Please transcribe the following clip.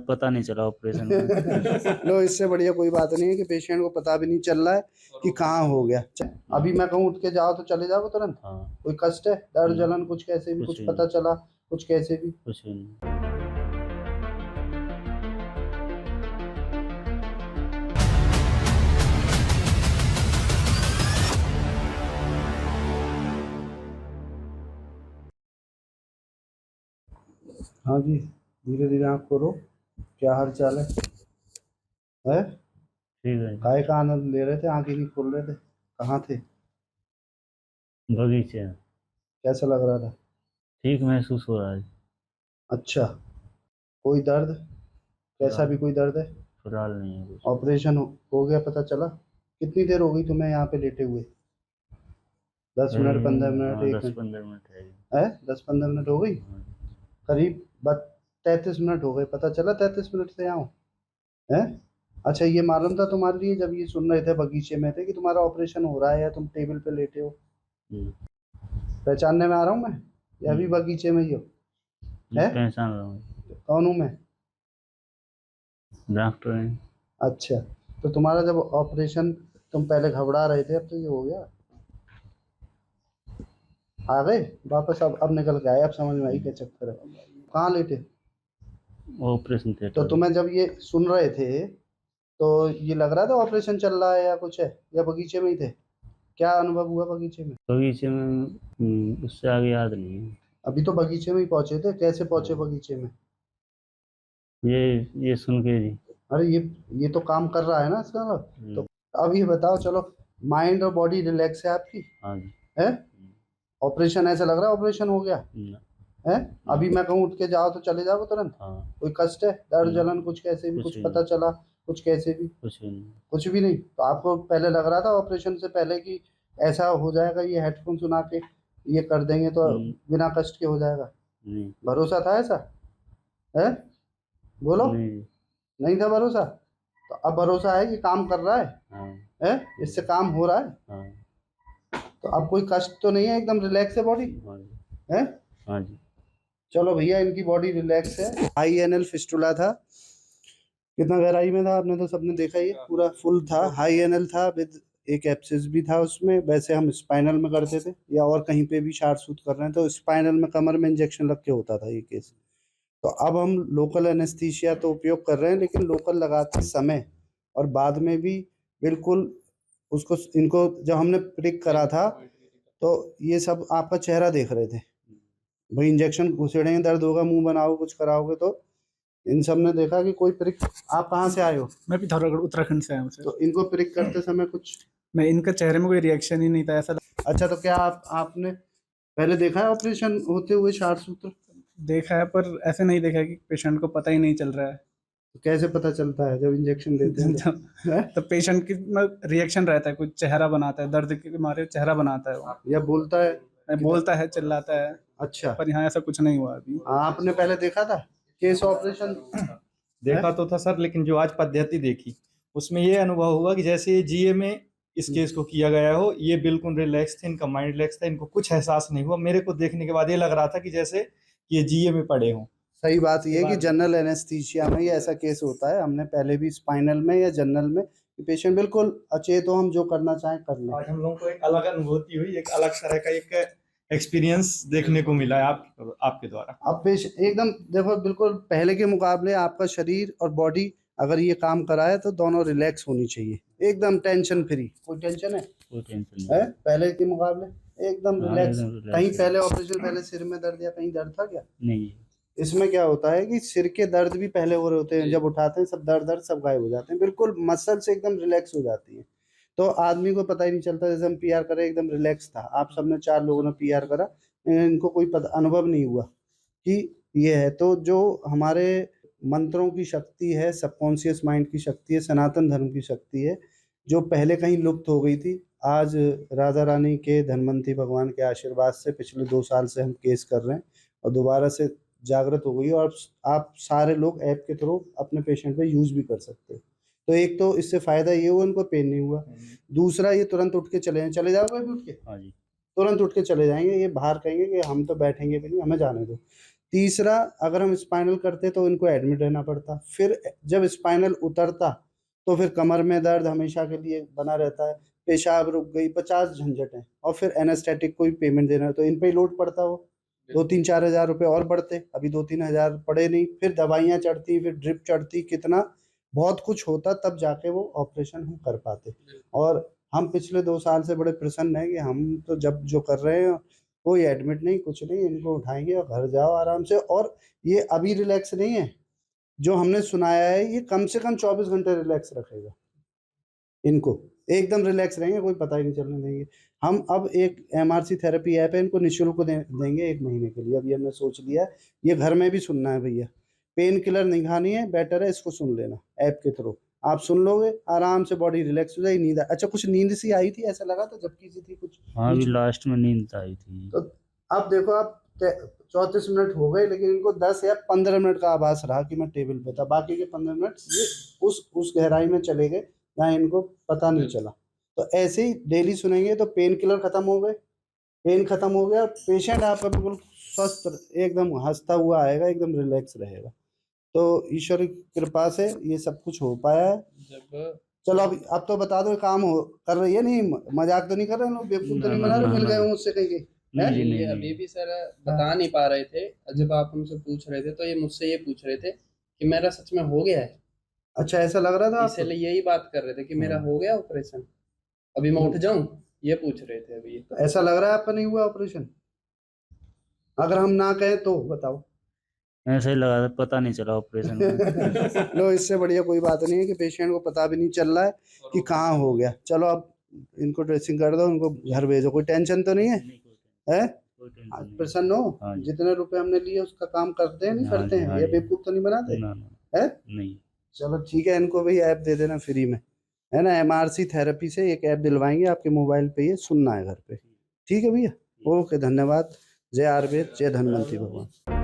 पता नहीं चला ऑपरेशन का। लो, इससे बढ़िया कोई बात नहीं है कि पेशेंट को पता भी नहीं चल रहा है कि कहाँ हो गया। अभी मैं कहूँ उठ के जाओ तो चले जाओ तुरंत? हाँ, कोई कष्ट है, दर्द जलन कुछ कैसे भी, कुछ कुछ पता चला कुछ कैसे भी? कुछ भी नहीं। हाँ जी, धीरे धीरे आँख खोलो। क्या हाल चाल है? ठीक है। काय का आनंद ले रहे थे, आँख ही नहीं खोल रहे थे, कहाँ थे? बगीचे में। कैसा लग रहा था? ठीक महसूस हो रहा है। अच्छा, कोई दर्द? कैसा भी कोई दर्द है? फिलहाल नहीं है कुछ। ऑपरेशन हो गया पता चला? कितनी देर हो गई तुम्हें यहाँ पे लेटे हुए? 10 मिनट, 15 मिनट, हाँ, 1 10-15 मिनट है। है 10-15 मिनट हो गई करीब। बस 33 मिनट हो गए, पता चला 33 मिनट से यहाँ है? अच्छा, ये मालूम था तुम्हारे लिए जब ये सुन रहे थे बगीचे में थे कि तुम्हारा ऑपरेशन हो रहा है या तुम टेबल पे लेटे हो? पहचानने में आ रहा हूँ मैं, या अभी बगीचे में ही हो? है? पहचान रहा हूँ। कौन हूँ मैं? डॉक्टर है। अच्छा, तो तुम्हारा जब ऑपरेशन, तुम पहले घबरा रहे थे, अब तो ये हो गया, आ गए वापस, अब निकल के आए, अब समझ में आई क्या चक्कर है। कहाँ लेटे? Operation theatre. तो तुम्हें जब ये सुन रहे थे तो ये लग रहा था ऑपरेशन चल रहा है या कुछ है, या बगीचे में ही थे? क्या अनुभव हुआ बगीचे में? बगीचे में उससे आगे याद नहीं है। अभी तो बगीचे में ही पहुंचे थे, कैसे पहुंचे बगीचे में? ये सुन के जी। अरे ये तो काम कर रहा है ना इसका मतलब। तो अब ये बताओ, चलो, माइंड और बॉडी रिलैक्स है आपकी? हाँ जी। है? ऑपरेशन ऐसा लग रहा है ऑपरेशन हो गया है? अभी मैं कहूँ उठ के जाओ तो चले जाओ तुरंत? हाँ। कोई कष्ट है, दर्द जलन कुछ कैसे भी, कुछ कुछ भी पता चला कुछ कैसे भी? कुछ भी नहीं। कुछ भी नहीं? तो आपको पहले लग रहा था ऑपरेशन से पहले कि ऐसा हो जाएगा, ये हेडफोन सुना के ये कर देंगे तो बिना कष्ट के हो जाएगा? नहीं। भरोसा था ऐसा? है? बोलो। नहीं। नहीं था भरोसा? तो अब भरोसा है कि काम कर रहा है? हाँ। है? इससे काम हो रहा है? हाँ। तो अब कोई कष्ट तो नहीं है, एकदम रिलैक्स है बॉडी? हाँ जी। है? हाँ जी। चलो भैया, इनकी बॉडी रिलैक्स है। हाई एनल फिस्टुला था। कितना गहराई में था आपने तो सबने देखा ही है, पूरा फुल था, हाई एनल था, विद एक एब्सेस भी था उसमें। वैसे हम स्पाइनल में करते थे या और कहीं पे भी शार्ट सूट कर रहे हैं तो स्पाइनल में कमर में इंजेक्शन लग के होता था ये केस। तो अब हम लोकल एनेस्थीसिया तो उपयोग कर रहे हैं, लेकिन लोकल लगाते समय और बाद में भी बिल्कुल उसको, इनको जब हमने प्रिक करा था तो ये सब आपका चेहरा देख रहे थे भाई, इंजेक्शन घुसेड़ेंगे, दर्द होगा, मुंह बनाओगे, कुछ कराओगे, तो इन सब ने देखा कि कोई प्रिक। आप कहाँ से आए हो? मैं पिथौरागढ़ उत्तराखंड से आया हूँ सर। तो इनको प्रिक करते समय कुछ नहीं, इनका चेहरे में कोई रिएक्शन ही नहीं था ऐसा। अच्छा, तो क्या आपने पहले देखा है ऑपरेशन होते हुए शार्ट सूत्र? देखा है, पर ऐसे नहीं देखा है कि पेशेंट को पता ही नहीं चल रहा है। तो कैसे पता चलता है जब इंजेक्शन देते हैं? तो पेशेंट की रिएक्शन रहता है, कुछ चेहरा बनाता है, दर्द के मारे चेहरा बनाता है वो, या बोलता है? बोलता है, चिल्लाता है। अच्छा, पर यहाँ ऐसा कुछ नहीं हुआ अभी। आपने पहले देखा था केस ऑपरेशन? देखा तो था सर, लेकिन जो आज पद्धति देखी उसमें ये अनुभव हुआ कि जैसे ये जीए में इस केस को किया गया हो, ये बिल्कुल रिलैक्स थे, इनका माइंड रिलैक्स था, इनको कुछ एहसास नहीं हुआ। मेरे को देखने के बाद ये लग रहा था कि जैसे ये जीए में पड़े हों। सही बात ये है कि जनरल एनेस्थीसिया में ये ऐसा केस होता है। हमने पहले भी स्पाइनल में या जनरल में पेशेंट बिल्कुल अचेत हो, हम जो करना चाहें कर लें। आज हम लोगों को एक अलग अनुभूति हुई, एक अलग तरह का एक एक्सपीरियंस देखने को मिला है आपके द्वारा। अब एकदम देखो, बिल्कुल पहले के मुकाबले आपका शरीर और बॉडी अगर ये काम कराए तो दोनों रिलैक्स होनी चाहिए, एकदम टेंशन फ्री। कोई टेंशन है? कोई टेंशन है पहले के मुकाबले एकदम रिलैक्स। relax। कहीं पहले ऑपरेशन पहले सिर में दर्द या कहीं दर्द था क्या? नहीं। इसमें क्या होता है कि सिर के दर्द भी पहले हो रहे होते हैं, जब उठाते हैं सब दर्द सब गायब हो जाते हैं, बिल्कुल मसल से एकदम रिलैक्स हो जाती है। तो आदमी को पता ही नहीं चलता, जैसे हम पीआर करें एकदम रिलैक्स था। आप सबने 4 लोगों ने पीआर करा, इनको कोई अनुभव नहीं हुआ कि ये है। तो जो हमारे मंत्रों की शक्ति है, सबकॉन्शियस माइंड की शक्ति है, सनातन धर्म की शक्ति है, जो पहले कहीं लुप्त हो गई थी, आज राधा रानी के धनवंती भगवान के आशीर्वाद से पिछले 2 साल से हम केस कर रहे हैं और दोबारा से जागृत हो गई, और आप सारे लोग ऐप के थ्रू अपने पेशेंट पे यूज भी कर सकते हो। तो एक तो इससे फायदा ये हुआ, उनको पेन नहीं हुआ। दूसरा, ये तुरंत उठ के चले जाओगे अभी उठ के? हाँ जी। तुरंत उठ के चले जाएंगे, ये बाहर कहेंगे कि हम तो बैठेंगे भी नहीं, हमें जाने दो। तीसरा, अगर हम स्पाइनल करते तो इनको एडमिट रहना पड़ता, फिर जब स्पाइनल उतरता तो फिर कमर में दर्द हमेशा के लिए बना रहता है, पेशाब रुक गई, 50 झंझट है, और फिर एनेस्थेटिक को भी पेमेंट देना है, तो इन पे ही लोड पड़ता वो 2-3-4 हज़ार रुपये और बढ़ते, अभी 2-3 हज़ार पड़े नहीं, फिर दवाइयाँ चढ़ती, फिर ड्रिप चढ़ती, कितना बहुत कुछ होता, तब जाके वो ऑपरेशन हम कर पाते। और हम पिछले 2 साल से बड़े प्रसन्न हैं कि हम तो जब जो कर रहे हैं, कोई एडमिट नहीं, कुछ नहीं, इनको उठाएंगे और घर जाओ आराम से। और ये अभी रिलैक्स नहीं है, जो हमने सुनाया है ये कम से कम 24 घंटे रिलैक्स रखेगा इनको, एकदम रिलैक्स रहेंगे, कोई पता ही नहीं चलने देंगे। हम अब एक एमआरसी थेरेपी ऐप है, इनको निःशुल्क देंगे 1 महीने के लिए, अभी हमने सोच लिया है। ये घर में भी सुनना है भैया, पेन किलर नहीं खानी है, बेटर है इसको सुन लेना ऐप के थ्रू, आप सुन लोगे आराम से, बॉडी रिलैक्स हो जाएगी, नींद अच्छा कुछ नींद सी आई थी, ऐसा लगा था झपकी सी थी कुछ? हाँ अभी लास्ट में नींद आई थी। तो अब देखो, आप 34 मिनट हो गए, लेकिन इनको 10 या 15 मिनट का आभास रहा कि मैं टेबल पे था, बाकी के 15 मिनट ये उस गहराई में चले गए जहाँ इनको पता नहीं चला। तो ऐसे ही डेली सुनेंगे तो पेन किलर खत्म हो गए, पेन खत्म हो गया, पेशेंट आपका बिल्कुल स्वस्थ एकदम हंसता हुआ आएगा, एकदम रिलैक्स रहेगा। तो ईश्वर की कृपा से ये सब कुछ हो पाया है। चलो अब तो बता दो, काम हो कर रही है, नहीं मजाक तो नहीं कर रहे लोग, बेवकूफ तो नहीं बना रहे, मिल गए हो मुझसे कहीं? नहीं ये नहीं अभी भी सर बता नहीं पा रहे थे, जब आप हमसे पूछ रहे थे तो ये मुझसे ये पूछ रहे थे कि मेरा सच में हो गया है, अच्छा ऐसा लग रहा था आपको? इसलिए यही बात कर रहे थे कि मेरा हो गया ऑपरेशन, अभी मैं उठ जाऊं, ये पूछ रहे थे अभी। तो ऐसा लग रहा है आपका नहीं हुआ ऑपरेशन? अगर हम ना कहें तो बताओ। ऐसा ही लगा था, पता नहीं चला ऑपरेशन का। लो, इससे बढ़िया कोई बात नहीं है कि पेशेंट को पता भी नहीं चल रहा है कि कहाँ हो गया। चलो अब इनको ड्रेसिंग कर दो, इनको घर भेजो, कोई टेंशन तो नहीं है? है कोई टेंशन नहीं। प्रसन्न हो? हाँ जी। जितने रुपए हमने लिए उसका काम करते हैं नहीं हाँ करते जी, हैं? हाँ ये जी। बेवकूफ तो नहीं बनाते ना ना है? नहीं। चलो ठीक है, इनको भी ऐप दे देना फ्री में, है ना, एमआरसी थेरेपी से एक ऐप दिलवाएंगे आपके मोबाइल पे, ये सुनना है घर पे। ठीक है भैया, ओके, धन्यवाद। जय आयुर्वेद, जय धन्वंतरी भगवान।